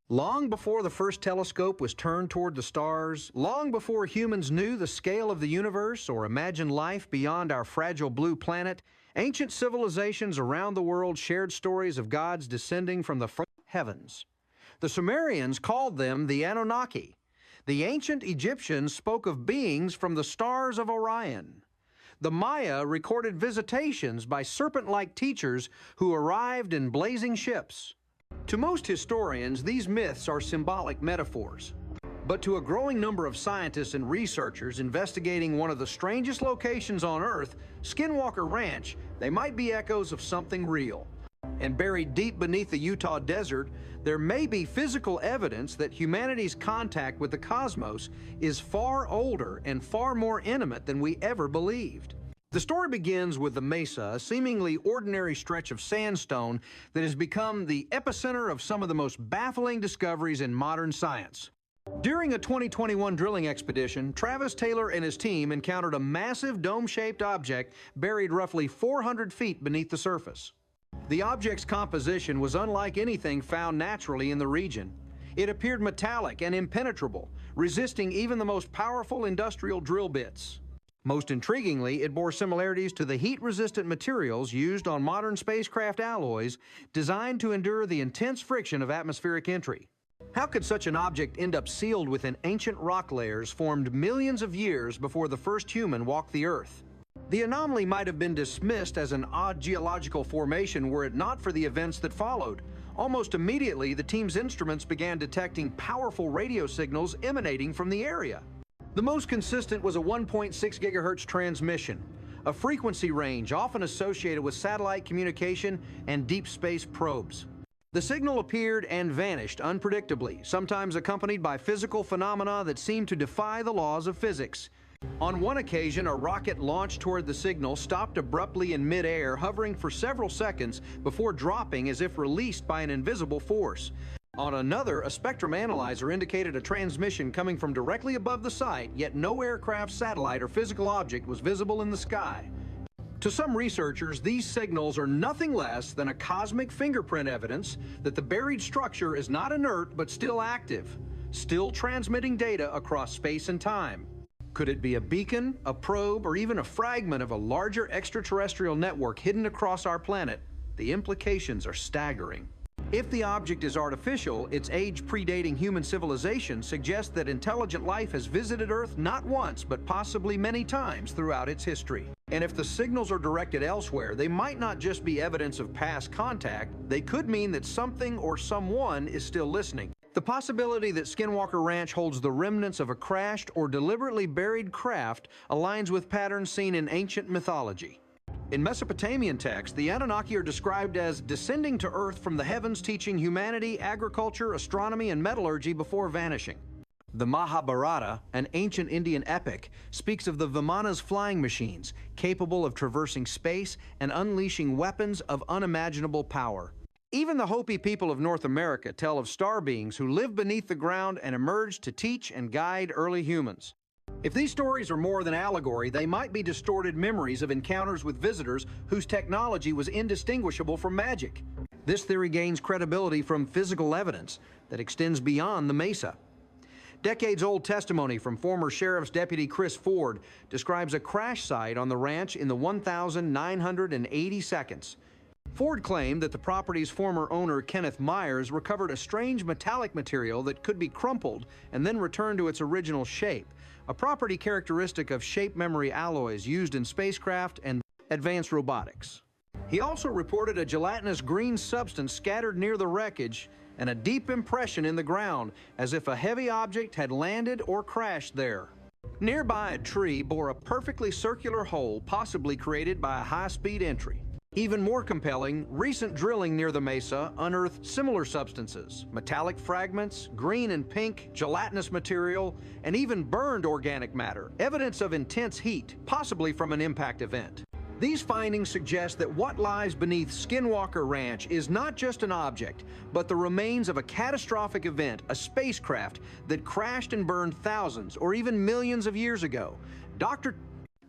Long before the first telescope was turned toward the stars, long before humans knew the scale of the universe or imagined life beyond our fragile blue planet, ancient civilizations around the world shared stories of gods descending from the heavens. The Sumerians called them the Anunnaki. The ancient Egyptians spoke of beings from the stars of Orion. The Maya recorded visitations by serpent-like teachers who arrived in blazing ships. To most historians, these myths are symbolic metaphors. But to a growing number of scientists and researchers investigating one of the strangest locations on Earth, Skinwalker Ranch, they might be echoes of something real. And buried deep beneath the Utah desert, there may be physical evidence that humanity's contact with the cosmos is far older and far more intimate than we ever believed. The story begins with the Mesa, a seemingly ordinary stretch of sandstone that has become the epicenter of some of the most baffling discoveries in modern science. During a 2021 drilling expedition, Travis Taylor and his team encountered a massive dome-shaped object buried roughly 400 feet beneath the surface. The object's composition was unlike anything found naturally in the region. It appeared metallic and impenetrable, resisting even the most powerful industrial drill bits. Most intriguingly, it bore similarities to the heat-resistant materials used on modern spacecraft alloys designed to endure the intense friction of atmospheric entry. How could such an object end up sealed within ancient rock layers formed millions of years before the first human walked the Earth? The anomaly might have been dismissed as an odd geological formation were it not for the events that followed. Almost immediately, the team's instruments began detecting powerful radio signals emanating from the area. The most consistent was a 1.6 gigahertz transmission, a frequency range often associated with satellite communication and deep space probes. The signal appeared and vanished unpredictably, sometimes accompanied by physical phenomena that seemed to defy the laws of physics. On one occasion, a rocket launched toward the signal stopped abruptly in mid-air, hovering for several seconds before dropping as if released by an invisible force. On another, a spectrum analyzer indicated a transmission coming from directly above the site, yet no aircraft, satellite, or physical object was visible in the sky. To some researchers, these signals are nothing less than a cosmic fingerprint evidence that the buried structure is not inert but still active, still transmitting data across space and time. Could it be a beacon, a probe, or even a fragment of a larger extraterrestrial network hidden across our planet? The implications are staggering. If the object is artificial, its age predating human civilization suggests that intelligent life has visited Earth not once, but possibly many times throughout its history. And if the signals are directed elsewhere, they might not just be evidence of past contact, they could mean that something or someone is still listening. The possibility that Skinwalker Ranch holds the remnants of a crashed or deliberately buried craft aligns with patterns seen in ancient mythology. In Mesopotamian texts, the Anunnaki are described as descending to Earth from the heavens, teaching humanity agriculture, astronomy, and metallurgy before vanishing. The Mahabharata, an ancient Indian epic, speaks of the Vimanas flying machines, capable of traversing space and unleashing weapons of unimaginable power. Even the Hopi people of North America tell of star beings who lived beneath the ground and emerged to teach and guide early humans. If these stories are more than allegory, they might be distorted memories of encounters with visitors whose technology was indistinguishable from magic. This theory gains credibility from physical evidence that extends beyond the Mesa. Decades-old testimony from former Sheriff's Deputy Chris Ford describes a crash site on the ranch in the 1,980 seconds. Ford claimed that the property's former owner, Kenneth Myers, recovered a strange metallic material that could be crumpled and then returned to its original shape, a property characteristic of shape memory alloys used in spacecraft and advanced robotics. He also reported a gelatinous green substance scattered near the wreckage and a deep impression in the ground, as if a heavy object had landed or crashed there. Nearby, a tree bore a perfectly circular hole, possibly created by a high-speed entry. Even more compelling, recent drilling near the Mesa unearthed similar substances, metallic fragments, green and pink, gelatinous material, and even burned organic matter, evidence of intense heat, possibly from an impact event. These findings suggest that what lies beneath Skinwalker Ranch is not just an object, but the remains of a catastrophic event, a spacecraft that crashed and burned thousands or even millions of years ago.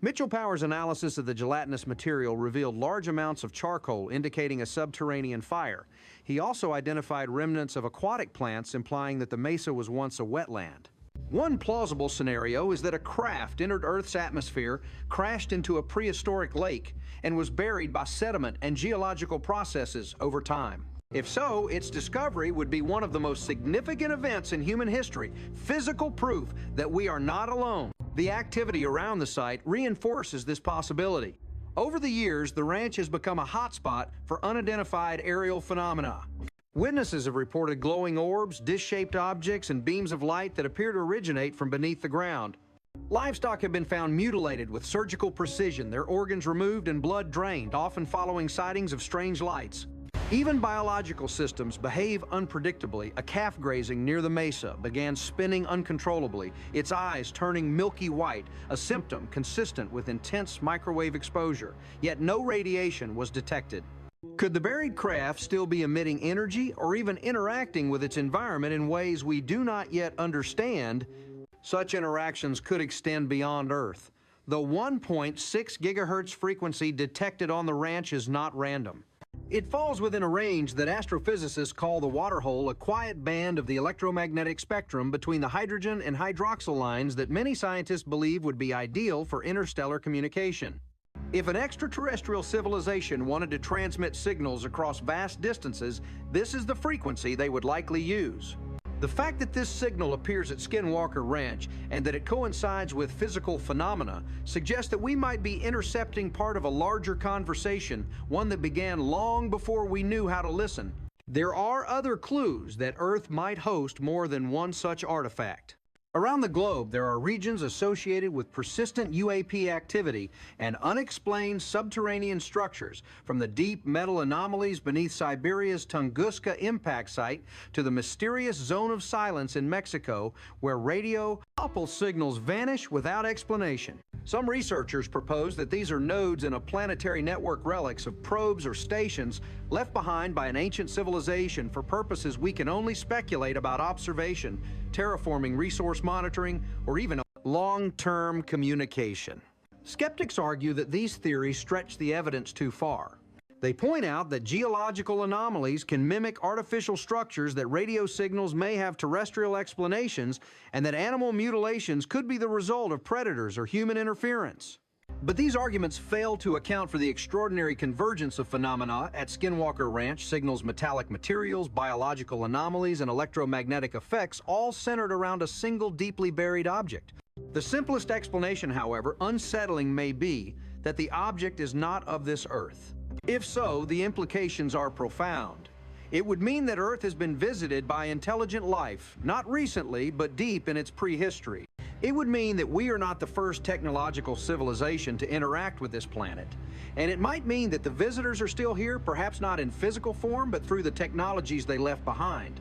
Mitchell Power's analysis of the gelatinous material revealed large amounts of charcoal indicating a subterranean fire. He also identified remnants of aquatic plants implying that the mesa was once a wetland. One plausible scenario is that a craft entered Earth's atmosphere, crashed into a prehistoric lake, and was buried by sediment and geological processes over time. If so, its discovery would be one of the most significant events in human history, physical proof that we are not alone. The activity around the site reinforces this possibility. Over the years, the ranch has become a hotspot for unidentified aerial phenomena. Witnesses have reported glowing orbs, dish-shaped objects, and beams of light that appear to originate from beneath the ground. Livestock have been found mutilated with surgical precision, their organs removed and blood drained, often following sightings of strange lights. Even biological systems behave unpredictably. A calf grazing near the mesa began spinning uncontrollably, its eyes turning milky white, a symptom consistent with intense microwave exposure, yet no radiation was detected. Could the buried craft still be emitting energy or even interacting with its environment in ways we do not yet understand? Such interactions could extend beyond Earth. The 1.6 gigahertz frequency detected on the ranch is not random. It falls within a range that astrophysicists call the water hole, a quiet band of the electromagnetic spectrum between the hydrogen and hydroxyl lines that many scientists believe would be ideal for interstellar communication. If an extraterrestrial civilization wanted to transmit signals across vast distances, this is the frequency they would likely use. The fact that this signal appears at Skinwalker Ranch and that it coincides with physical phenomena suggests that we might be intercepting part of a larger conversation, one that began long before we knew how to listen. There are other clues that Earth might host more than one such artifact. Around the globe, there are regions associated with persistent UAP activity and unexplained subterranean structures, from the deep metal anomalies beneath Siberia's Tunguska impact site to the mysterious zone of silence in Mexico, where radio Doppel signals vanish without explanation. Some researchers propose that these are nodes in a planetary network, relics of probes or stations left behind by an ancient civilization for purposes we can only speculate about: observation, terraforming, resource monitoring, or even long-term communication. Skeptics argue that these theories stretch the evidence too far. They point out that geological anomalies can mimic artificial structures, that radio signals may have terrestrial explanations, and that animal mutilations could be the result of predators or human interference. But these arguments fail to account for the extraordinary convergence of phenomena at Skinwalker Ranch: signals, metallic materials, biological anomalies, and electromagnetic effects, all centered around a single deeply buried object. The simplest explanation, however, unsettling may be, that the object is not of this Earth. If so, the implications are profound. It would mean that Earth has been visited by intelligent life, not recently, but deep in its prehistory. It would mean that we are not the first technological civilization to interact with this planet. And it might mean that the visitors are still here, perhaps not in physical form, but through the technologies they left behind.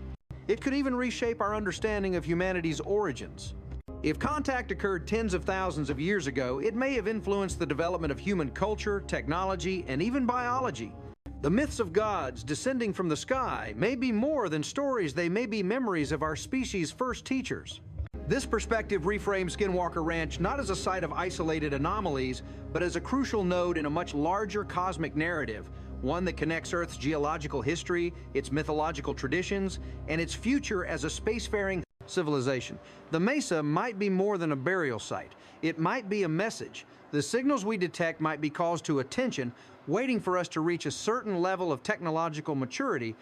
It could even reshape our understanding of humanity's origins. If contact occurred tens of thousands of years ago, it may have influenced the development of human culture, technology, and even biology. The myths of gods descending from the sky may be more than stories. They may be memories of our species' first teachers. This perspective reframes Skinwalker Ranch not as a site of isolated anomalies, but as a crucial node in a much larger cosmic narrative, one that connects Earth's geological history, its mythological traditions, and its future as a spacefaring civilization. The mesa might be more than a burial site. It might be a message. The signals we detect might be calls to attention, waiting for us to reach a certain level of technological maturity.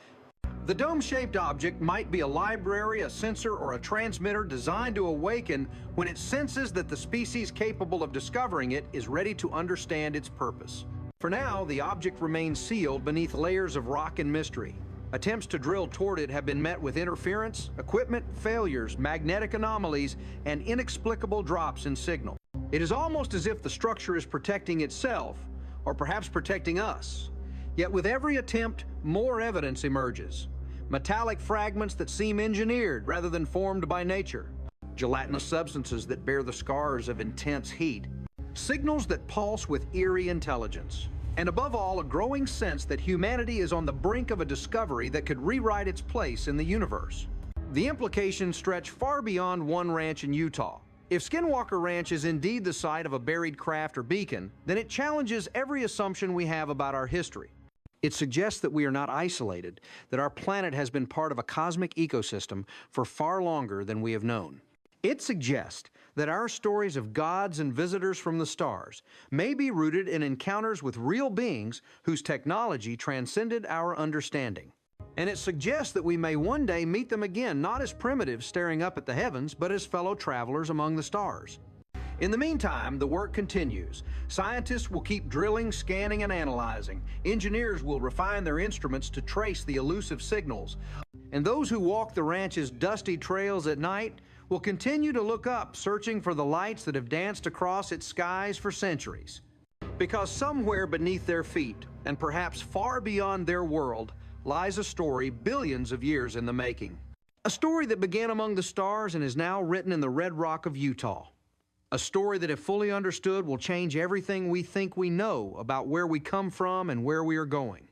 The dome-shaped object might be a library, a sensor, or a transmitter designed to awaken when it senses that the species capable of discovering it is ready to understand its purpose. For now, the object remains sealed beneath layers of rock and mystery. Attempts to drill toward it have been met with interference, equipment failures, magnetic anomalies, and inexplicable drops in signal. It is almost as if the structure is protecting itself, or perhaps protecting us. Yet with every attempt, more evidence emerges. Metallic fragments that seem engineered rather than formed by nature. Gelatinous substances that bear the scars of intense heat. Signals that pulse with eerie intelligence. And above all, a growing sense that humanity is on the brink of a discovery that could rewrite its place in the universe. The implications stretch far beyond one ranch in Utah. If Skinwalker Ranch is indeed the site of a buried craft or beacon, then it challenges every assumption we have about our history. It suggests that we are not isolated, that our planet has been part of a cosmic ecosystem for far longer than we have known. It suggests that our stories of gods and visitors from the stars may be rooted in encounters with real beings whose technology transcended our understanding. And it suggests that we may one day meet them again, not as primitives staring up at the heavens, but as fellow travelers among the stars. In the meantime, the work continues. Scientists will keep drilling, scanning, and analyzing. Engineers will refine their instruments to trace the elusive signals. And those who walk the ranch's dusty trails at night will continue to look up, searching for the lights that have danced across its skies for centuries. Because somewhere beneath their feet, and perhaps far beyond their world, lies a story billions of years in the making. A story that began among the stars and is now written in the red rock of Utah. A story that, if fully understood, will change everything we think we know about where we come from and where we are going.